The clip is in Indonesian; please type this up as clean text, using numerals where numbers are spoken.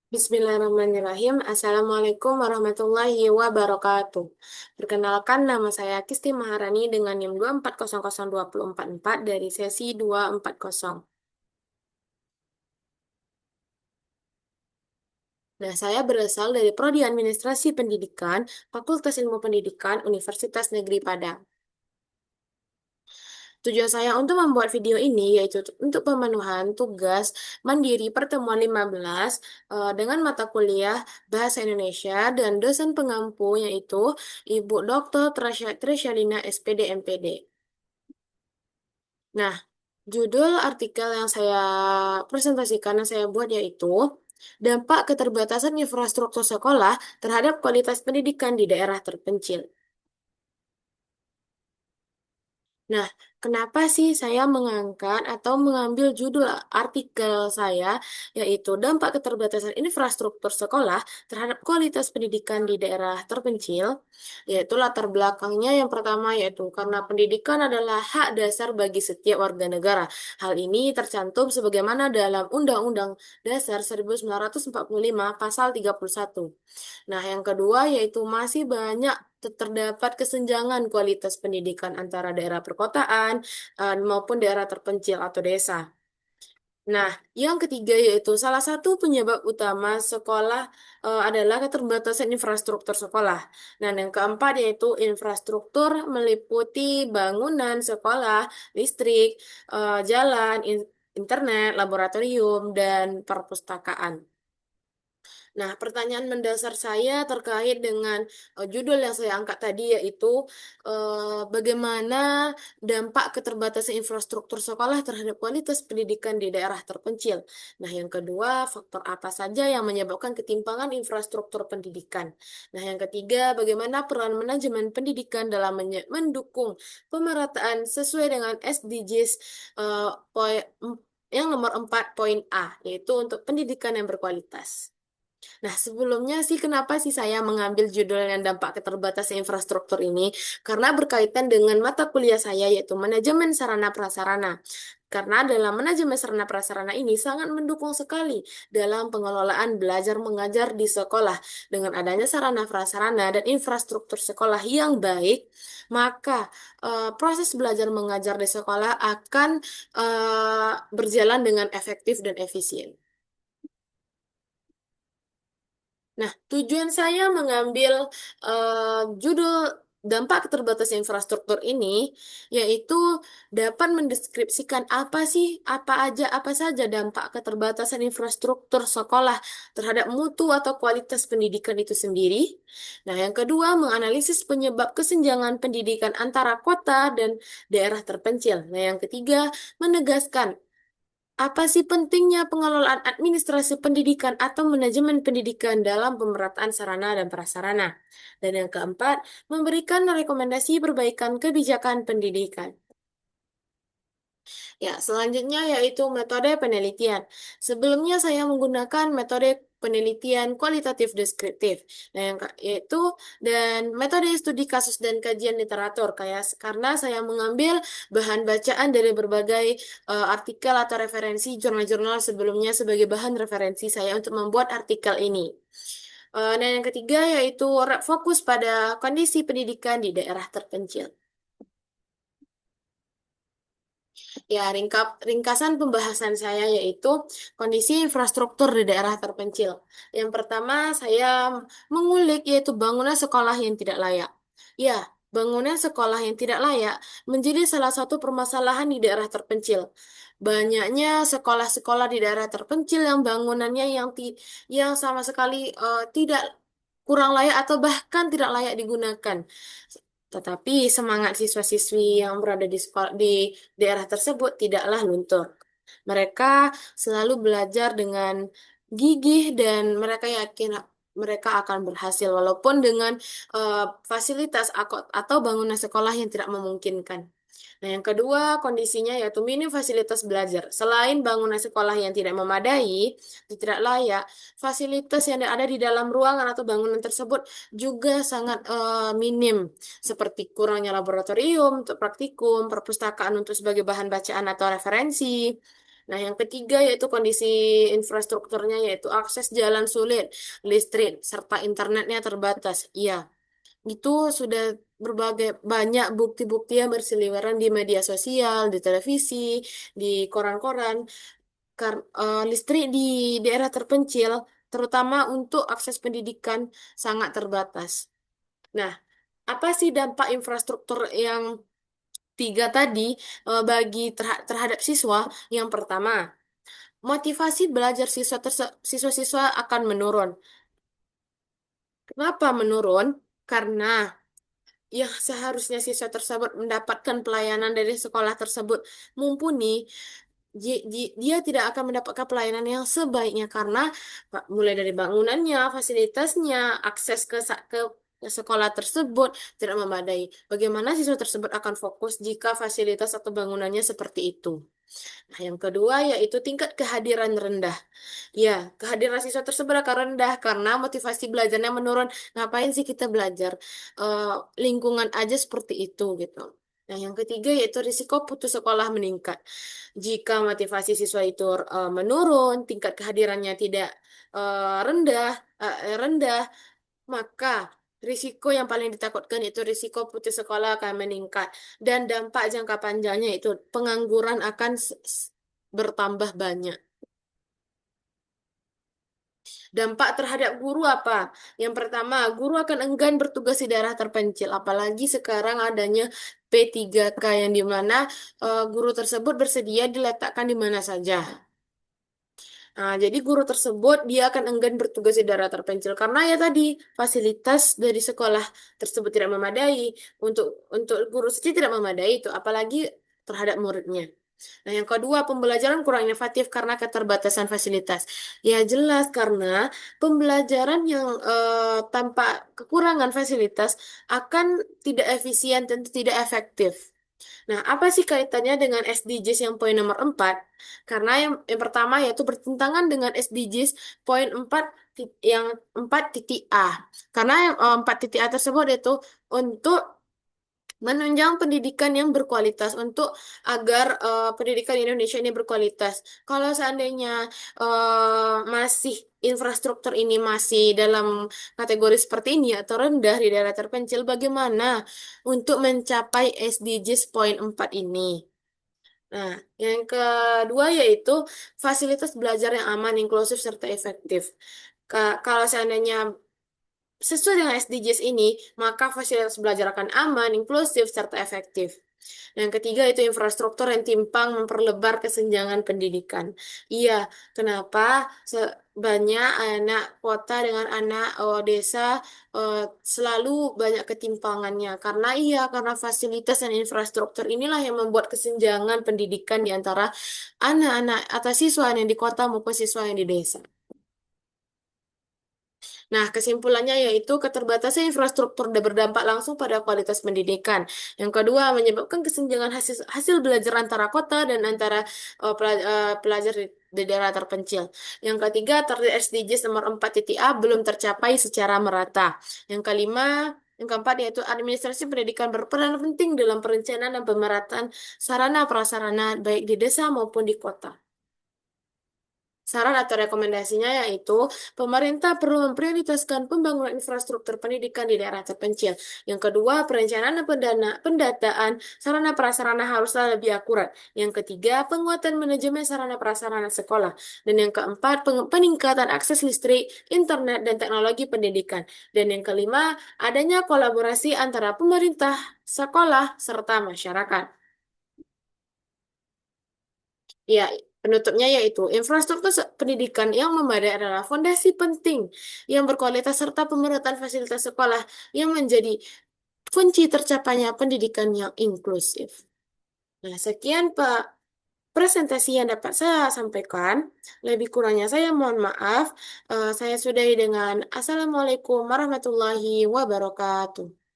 Bismillahirrahmanirrahim. Assalamualaikum warahmatullahi wabarakatuh. Perkenalkan, nama saya Kisti Maharani dengan NIM 2400244 dari sesi 240. Nah, saya berasal dari Prodi Administrasi Pendidikan, Fakultas Ilmu Pendidikan, Universitas Negeri Padang. Tujuan saya untuk membuat video ini yaitu untuk pemenuhan tugas mandiri pertemuan 15 dengan mata kuliah Bahasa Indonesia dan dosen pengampu yaitu Ibu Dr. Treshalina SPD MPD. Nah, judul artikel yang saya presentasikan, yang saya buat yaitu dampak keterbatasan infrastruktur sekolah terhadap kualitas pendidikan di daerah terpencil. Nah, kenapa sih saya mengangkat atau mengambil judul artikel saya, yaitu dampak keterbatasan infrastruktur sekolah terhadap kualitas pendidikan di daerah terpencil? Yaitu latar belakangnya yang pertama, yaitu karena pendidikan adalah hak dasar bagi setiap warga negara. Hal ini tercantum sebagaimana dalam Undang-Undang Dasar 1945 Pasal 31. Nah, yang kedua yaitu masih banyak terdapat kesenjangan kualitas pendidikan antara daerah perkotaan maupun daerah terpencil atau desa. Nah, yang ketiga yaitu salah satu penyebab utama sekolah adalah keterbatasan infrastruktur sekolah. Dan yang keempat yaitu infrastruktur meliputi bangunan sekolah, listrik, jalan, internet, laboratorium, dan perpustakaan. Nah, pertanyaan mendasar saya terkait dengan judul yang saya angkat tadi yaitu bagaimana dampak keterbatasan infrastruktur sekolah terhadap kualitas pendidikan di daerah terpencil. Nah, yang kedua, faktor apa saja yang menyebabkan ketimpangan infrastruktur pendidikan. Nah, yang ketiga, bagaimana peran manajemen pendidikan dalam mendukung pemerataan sesuai dengan SDGs yang nomor 4 poin A, yaitu untuk pendidikan yang berkualitas. Nah, sebelumnya sih kenapa sih saya mengambil judul yang dampak keterbatasan infrastruktur ini? Karena berkaitan dengan mata kuliah saya yaitu manajemen sarana prasarana. Karena dalam manajemen sarana prasarana ini sangat mendukung sekali dalam pengelolaan belajar mengajar di sekolah. Dengan adanya sarana prasarana dan infrastruktur sekolah yang baik, maka proses belajar mengajar di sekolah akan berjalan dengan efektif dan efisien. Nah, tujuan saya mengambil judul dampak keterbatasan infrastruktur ini yaitu dapat mendeskripsikan apa saja dampak keterbatasan infrastruktur sekolah terhadap mutu atau kualitas pendidikan itu sendiri. Nah, yang kedua, menganalisis penyebab kesenjangan pendidikan antara kota dan daerah terpencil. Nah, yang ketiga, menegaskan apa sih pentingnya pengelolaan administrasi pendidikan atau manajemen pendidikan dalam pemerataan sarana dan prasarana? Dan yang keempat, memberikan rekomendasi perbaikan kebijakan pendidikan. Ya, selanjutnya yaitu metode penelitian. Sebelumnya saya menggunakan metode penelitian kualitatif deskriptif. Nah, yaitu dan metode studi kasus dan kajian literatur kayak karena saya mengambil bahan bacaan dari berbagai artikel atau referensi jurnal-jurnal sebelumnya sebagai bahan referensi saya untuk membuat artikel ini. Dan yang ketiga yaitu fokus pada kondisi pendidikan di daerah terpencil. Ya, ringkasan pembahasan saya yaitu kondisi infrastruktur di daerah terpencil. Yang pertama, saya mengulik yaitu bangunan sekolah yang tidak layak. Ya, bangunan sekolah yang tidak layak menjadi salah satu permasalahan di daerah terpencil. Banyaknya sekolah-sekolah di daerah terpencil yang bangunannya yang sama sekali tidak kurang layak atau bahkan tidak layak digunakan. Tetapi semangat siswa-siswi yang berada di sekolah di daerah tersebut tidaklah luntur. Mereka selalu belajar dengan gigih dan mereka yakin mereka akan berhasil walaupun dengan fasilitas atau bangunan sekolah yang tidak memungkinkan. Nah, yang kedua kondisinya yaitu minim fasilitas belajar. Selain bangunan sekolah yang tidak memadai, tidak layak, fasilitas yang ada di dalam ruangan atau bangunan tersebut juga sangat minim, seperti kurangnya laboratorium untuk praktikum, perpustakaan untuk sebagai bahan bacaan atau referensi, Nah, yang ketiga yaitu kondisi infrastrukturnya, yaitu akses jalan sulit, listrik, serta internetnya terbatas. Iya, itu sudah berbagai banyak bukti-bukti yang berseliweran di media sosial, di televisi, di koran-koran. Listrik di daerah terpencil, terutama untuk akses pendidikan, sangat terbatas. Nah, apa sih dampak infrastruktur yang tiga tadi bagi terhadap siswa? Yang pertama, motivasi belajar siswa-siswa akan menurun. Kenapa menurun? Karena yang seharusnya siswa tersebut mendapatkan pelayanan dari sekolah tersebut mumpuni, dia tidak akan mendapatkan pelayanan yang sebaiknya karena mulai dari bangunannya, fasilitasnya, akses ke sekolah tersebut tidak memadai. Bagaimana siswa tersebut akan fokus jika fasilitas atau bangunannya seperti itu? Nah, yang kedua yaitu tingkat kehadiran rendah. Ya, kehadiran siswa tersebut akan rendah karena motivasi belajarnya menurun. Ngapain sih kita belajar? Eh, Lingkungan aja seperti itu gitu. Nah, yang ketiga yaitu risiko putus sekolah meningkat. Jika motivasi siswa itu menurun, tingkat kehadirannya tidak rendah, maka risiko yang paling ditakutkan itu risiko putus sekolah akan meningkat. Dan dampak jangka panjangnya itu pengangguran akan bertambah banyak. Dampak terhadap guru apa? Yang pertama, guru akan enggan bertugas di daerah terpencil, apalagi sekarang adanya P3K yang dimana guru tersebut bersedia diletakkan di mana saja. Nah, jadi guru tersebut dia akan enggan bertugas di daerah terpencil karena ya tadi fasilitas dari sekolah tersebut tidak memadai untuk guru saja tidak memadai itu, apalagi terhadap muridnya. Nah, yang kedua, pembelajaran kurang inovatif karena keterbatasan fasilitas. Ya, jelas karena pembelajaran yang tanpa kekurangan fasilitas akan tidak efisien dan tidak efektif. Nah, apa sih kaitannya dengan SDGs yang poin nomor 4? Karena yang pertama yaitu bertentangan dengan SDGs poin 4 yang 4 titik A. Karena yang 4 titik A tersebut itu untuk menunjang pendidikan yang berkualitas untuk agar pendidikan di Indonesia ini berkualitas. Kalau seandainya masih infrastruktur ini masih dalam kategori seperti ini atau rendah di daerah terpencil, bagaimana untuk mencapai SDGs poin 4 ini? Nah, yang kedua yaitu fasilitas belajar yang aman, inklusif, serta efektif. Kalau seandainya sesuai dengan SDGs ini, maka fasilitas belajar akan aman, inklusif, serta efektif. Yang ketiga itu infrastruktur yang timpang memperlebar kesenjangan pendidikan. Iya, kenapa banyak anak kota dengan anak desa eh, selalu banyak ketimpangannya? Karena karena fasilitas dan infrastruktur inilah yang membuat kesenjangan pendidikan di antara anak-anak atau siswa yang di kota maupun siswa yang di desa. Nah, kesimpulannya yaitu keterbatasan infrastruktur dan berdampak langsung pada kualitas pendidikan. Yang kedua, menyebabkan kesenjangan hasil belajar antara kota dan antara pelajar di daerah terpencil. Yang ketiga, target SDGs nomor 4.A belum tercapai secara merata. Yang kelima, yang keempat yaitu administrasi pendidikan berperan penting dalam perencanaan dan pemerataan sarana prasarana baik di desa maupun di kota. Saran atau rekomendasinya yaitu pemerintah perlu memprioritaskan pembangunan infrastruktur pendidikan di daerah terpencil. Yang kedua, perencanaan dan pendataan sarana prasarana haruslah lebih akurat. Yang ketiga, penguatan manajemen sarana prasarana sekolah. Dan yang keempat, peningkatan akses listrik, internet, dan teknologi pendidikan. Dan yang kelima, adanya kolaborasi antara pemerintah, sekolah, serta masyarakat. Ya, penutupnya yaitu infrastruktur pendidikan yang memadai adalah fondasi penting yang berkualitas serta pemerataan fasilitas sekolah yang menjadi kunci tercapainya pendidikan yang inklusif. Nah, sekian Pak presentasi yang dapat saya sampaikan. Lebih kurangnya saya mohon maaf. Saya sudahi dengan Assalamualaikum warahmatullahi wabarakatuh.